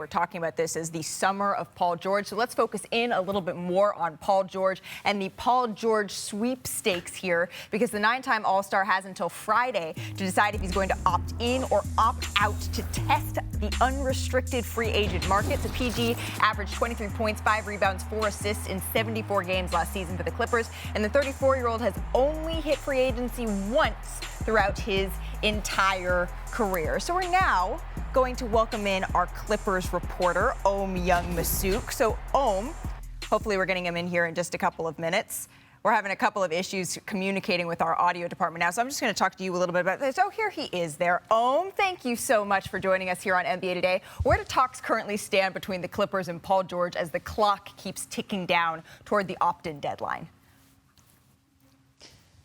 We're talking about this as the summer of Paul George. So let's focus in a little bit more on Paul George and the Paul George sweepstakes here, because the 9-time All-Star has until Friday to decide if he's going to opt in or opt out to test the unrestricted free agent market. So PG averaged 23 points, 5 rebounds, 4 assists in 74 games last season for the Clippers. And the 34-year-old has only hit free agency once throughout his entire career. So we're now going to welcome in our Clippers reporter, Ohm Youngmisuk. So Ohm, hopefully we're getting him in here in just a couple of minutes. We're having a couple of issues communicating with our audio department now, so I'm just going to talk to you a little bit about this. Oh, here he is there. Ohm, thank you so much for joining us here on NBA Today. Where do talks currently stand between the Clippers and Paul George as the clock keeps ticking down toward the opt-in deadline?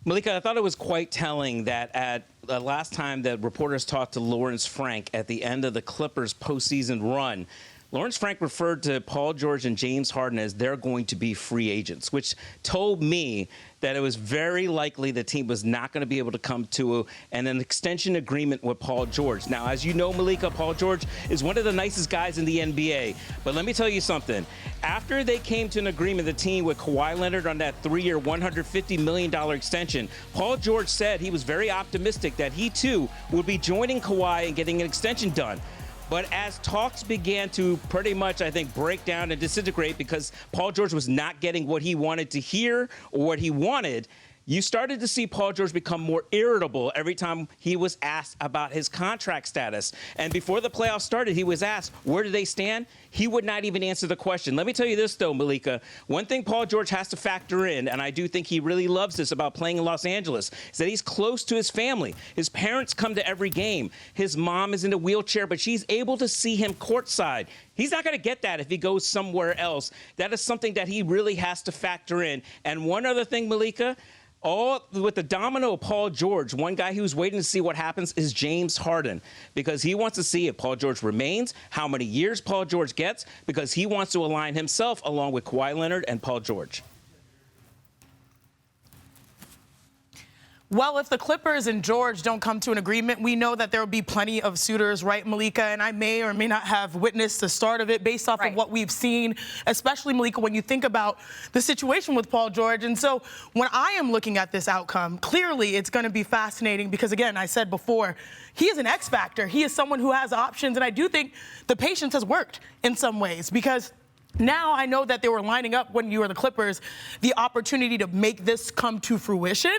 Malika, I thought it was quite telling that at the last time that reporters talked to Lawrence Frank at the end of the Clippers' postseason run, Lawrence Frank referred to Paul George and James Harden as they're going to be free agents, which told me that it was very likely the team was not going to be able to come to an extension agreement with Paul George. Now, as you know, Malika, Paul George is one of the nicest guys in the NBA. But let me tell you something. After they came to an agreement, the team with Kawhi Leonard on that 3-year, $150 million extension, Paul George said he was very optimistic that he, too, would be joining Kawhi and getting an extension done. But as talks began to pretty much, I think, break down and disintegrate because Paul George was not getting what he wanted to hear or what he wanted, you started to see Paul George become more irritable every time he was asked about his contract status. And before the playoffs started, he was asked, where do they stand? He would not even answer the question. Let me tell you this, though, Malika. One thing Paul George has to factor in, and I do think he really loves this about playing in Los Angeles, is that he's close to his family. His parents come to every game. His mom is in a wheelchair, but she's able to see him courtside. He's not going to get that if he goes somewhere else. That is something that he really has to factor in. And one other thing, Malika, all with the domino of Paul George, one guy who's waiting to see what happens is James Harden, because he wants to see if Paul George remains, how many years Paul George gets, because he wants to align himself along with Kawhi Leonard and Paul George. Well, if the Clippers and George don't come to an agreement, we know that there will be plenty of suitors, right, Malika? And I may or may not have witnessed the start of it based off of what we've seen, especially, Malika, when you think about the situation with Paul George. And so when I am looking at this outcome, clearly it's going to be fascinating because, again, I said before, he is an X factor. He is someone who has options. And I do think the patience has worked in some ways because now I know that they were lining up when you were the Clippers, the opportunity to make this come to fruition.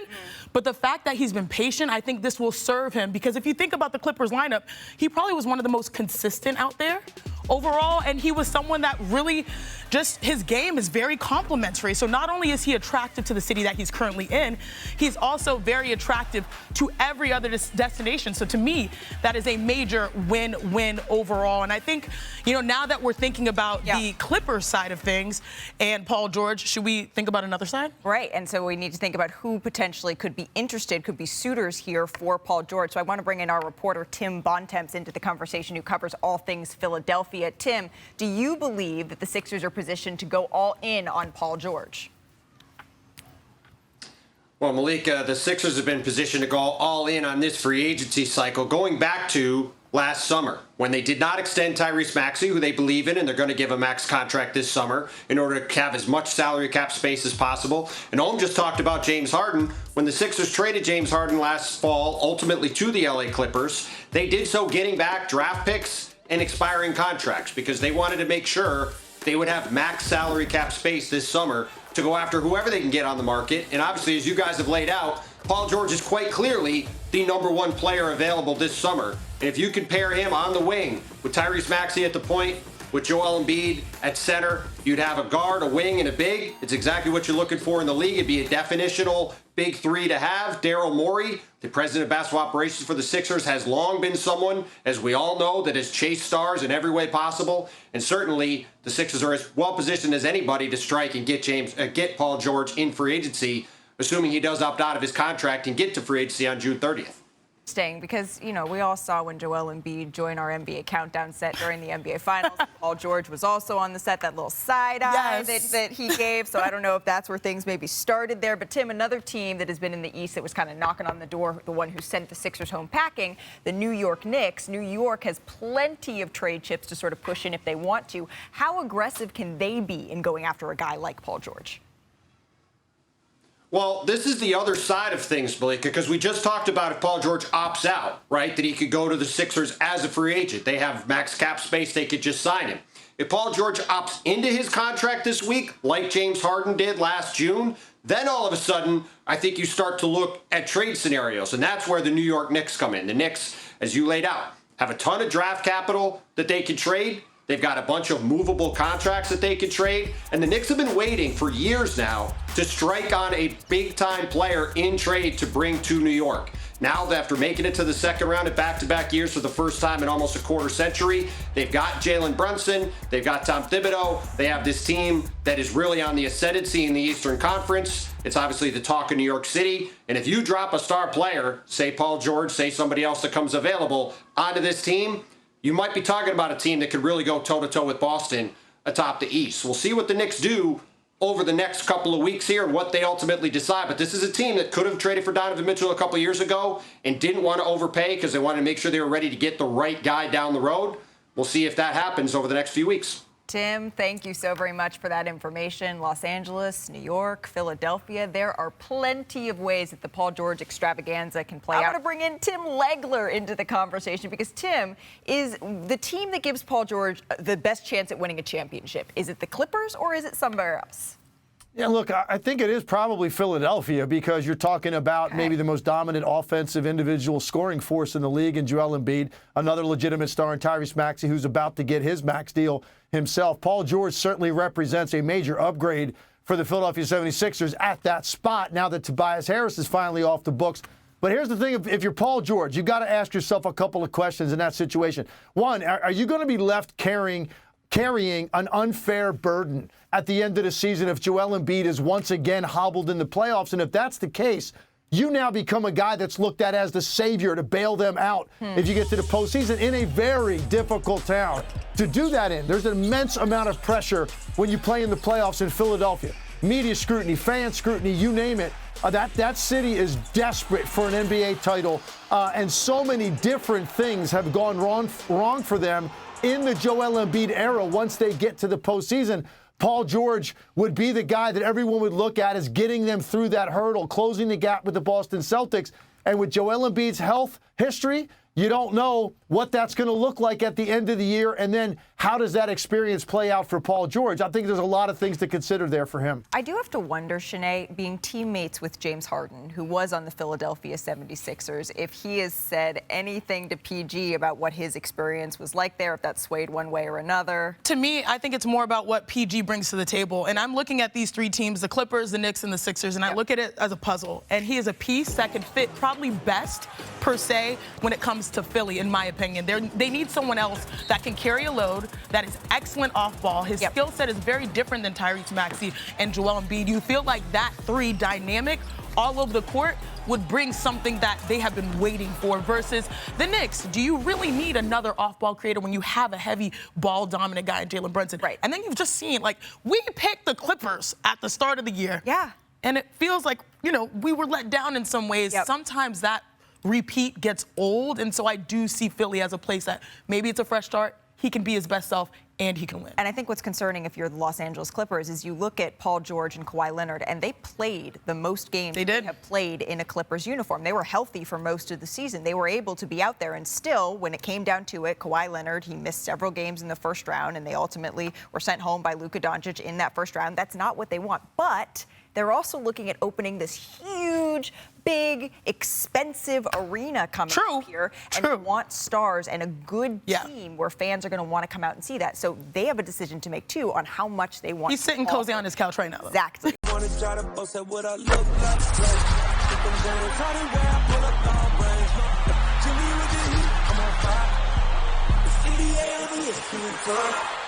But the fact that he's been patient, I think this will serve him because if you think about the Clippers lineup, he probably was one of the most consistent out there overall. And he was someone that really just his game is very complimentary. So not only is he attractive to the city that he's currently in, he's also very attractive to every other destination. So to me, that is a major win-win overall. And I think, you know, now that we're thinking about the Clippers side of things and Paul George, should we think about another side? Right. And so we need to think about who potentially could be interested, could be suitors here for Paul George. So I want to bring in our reporter, Tim Bontemps, into the conversation, who covers all things Philadelphia. Tim, do you believe that the Sixers are positioned to go all in on Paul George? Well, Malika, the Sixers have been positioned to go all in on this free agency cycle going back to last summer when they did not extend Tyrese Maxey, who they believe in, and they're going to give a max contract this summer in order to have as much salary cap space as possible. And Ohm just talked about James Harden. When the Sixers traded James Harden last fall, ultimately to the LA Clippers, they did so getting back draft picks and expiring contracts because they wanted to make sure they would have max salary cap space this summer to go after whoever they can get on the market. And obviously, as you guys have laid out, Paul George is quite clearly the #1 player available this summer. And if you can pair him on the wing with Tyrese Maxey at the point, with Joel Embiid at center, you'd have a guard, a wing, and a big. It's exactly what you're looking for in the league. It'd be a definitional big three to have. Daryl Morey, the president of basketball operations for the Sixers, has long been someone, as we all know, that has chased stars in every way possible. And certainly, the Sixers are as well positioned as anybody to strike and get Paul George in free agency, assuming he does opt out of his contract and get to free agency on June 30th. interesting because, you know, we all saw when Joel Embiid joined our NBA countdown set during the NBA Finals. Paul George was also on the set, that little side eye that he gave. So I don't know if that's where things maybe started there. But, Tim, another team that has been in the East that was kind of knocking on the door, the one who sent the Sixers home packing, the New York Knicks. New York has plenty of trade chips to sort of push in if they want to. How aggressive can they be in going after a guy like Paul George? Well, this is the other side of things, Malika, because we just talked about if Paul George opts out, right, that he could go to the Sixers as a free agent. They have max cap space. They could just sign him. If Paul George opts into his contract this week, like James Harden did last June, then all of a sudden, I think you start to look at trade scenarios, and that's where the New York Knicks come in. The Knicks, as you laid out, have a ton of draft capital that they can trade. They've got a bunch of movable contracts that they can trade. And the Knicks have been waiting for years now to strike on a big-time player in trade to bring to New York. Now, after making it to the second round in back-to-back years for the first time in almost a quarter century, they've got Jalen Brunson, they've got Tom Thibodeau, they have this team that is really on the ascendancy in the Eastern Conference. It's obviously the talk of New York City. And if you drop a star player, say Paul George, say somebody else that comes available, onto this team, you might be talking about a team that could really go toe-to-toe with Boston atop the East. We'll see what the Knicks do over the next couple of weeks here and what they ultimately decide. But this is a team that could have traded for Donovan Mitchell a couple of years ago and didn't want to overpay because they wanted to make sure they were ready to get the right guy down the road. We'll see if that happens over the next few weeks. Tim, thank you so very much for that information. Los Angeles, New York, Philadelphia, there are plenty of ways that the Paul George extravaganza can play out. I want to bring in Tim Legler into the conversation because Tim is the team that gives Paul George the best chance at winning a championship. Is it the Clippers or is it somewhere else? Yeah, look, I think it is probably Philadelphia because you're talking about maybe the most dominant offensive individual scoring force in the league in Joel Embiid, another legitimate star in Tyrese Maxey who's about to get his max deal himself. Paul George certainly represents a major upgrade for the Philadelphia 76ers at that spot now that Tobias Harris is finally off the books. But here's the thing, if you're Paul George, you've got to ask yourself a couple of questions in that situation. One, are you going to be left carrying an unfair burden at the end of the season if Joel Embiid is once again hobbled in the playoffs? And if that's the case, you now become a guy that's looked at as the savior to bail them out if you get to the postseason in a very difficult town to do that in. There's an immense amount of pressure when you play in the playoffs in Philadelphia. Media scrutiny, fan scrutiny, you name it. That city is desperate for an NBA title, and so many different things have gone wrong for them in the Joel Embiid era. Once they get to the postseason, Paul George would be the guy that everyone would look at as getting them through that hurdle, closing the gap with the Boston Celtics. And with Joel Embiid's health history, you don't know what that's going to look like at the end of the year. And then how does that experience play out for Paul George? I think there's a lot of things to consider there for him. I do have to wonder, Shanae, being teammates with James Harden, who was on the Philadelphia 76ers, if he has said anything to PG about what his experience was like there, if that swayed one way or another. To me, I think it's more about what PG brings to the table. And I'm looking at these three teams, the Clippers, the Knicks, and the Sixers, and I look at it as a puzzle. And he is a piece that can fit probably best, per se, when it comes to Philly, in my opinion. They need someone else that can carry a load, that is excellent off ball. His skill set is very different than Tyrese Maxey and Joel Embiid. You feel like that three dynamic all over the court would bring something that they have been waiting for versus the Knicks. Do you really need another off-ball creator when you have a heavy ball-dominant guy in Jalen Brunson? Right. And then you've just seen, like, we picked the Clippers at the start of the year. Yeah. And it feels like, you know, we were let down in some ways. Sometimes that repeat gets old, and so I do see Philly as a place that maybe it's a fresh start, he can be his best self, and he can win. And I think what's concerning if you're the Los Angeles Clippers is you look at Paul George and Kawhi Leonard, and they played the most games they have played in a Clippers uniform. They were healthy for most of the season. They were able to be out there, and still, when it came down to it, Kawhi Leonard, he missed several games in the first round, and they ultimately were sent home by Luka Doncic in that first round. That's not what they want. But they're also looking at opening this huge, big, expensive arena coming up here. And they want stars and a good team where fans are going to want to come out and see that. So they have a decision to make, too, on how much they want. He's sitting cozy on his couch right now. Exactly. I'm on fire.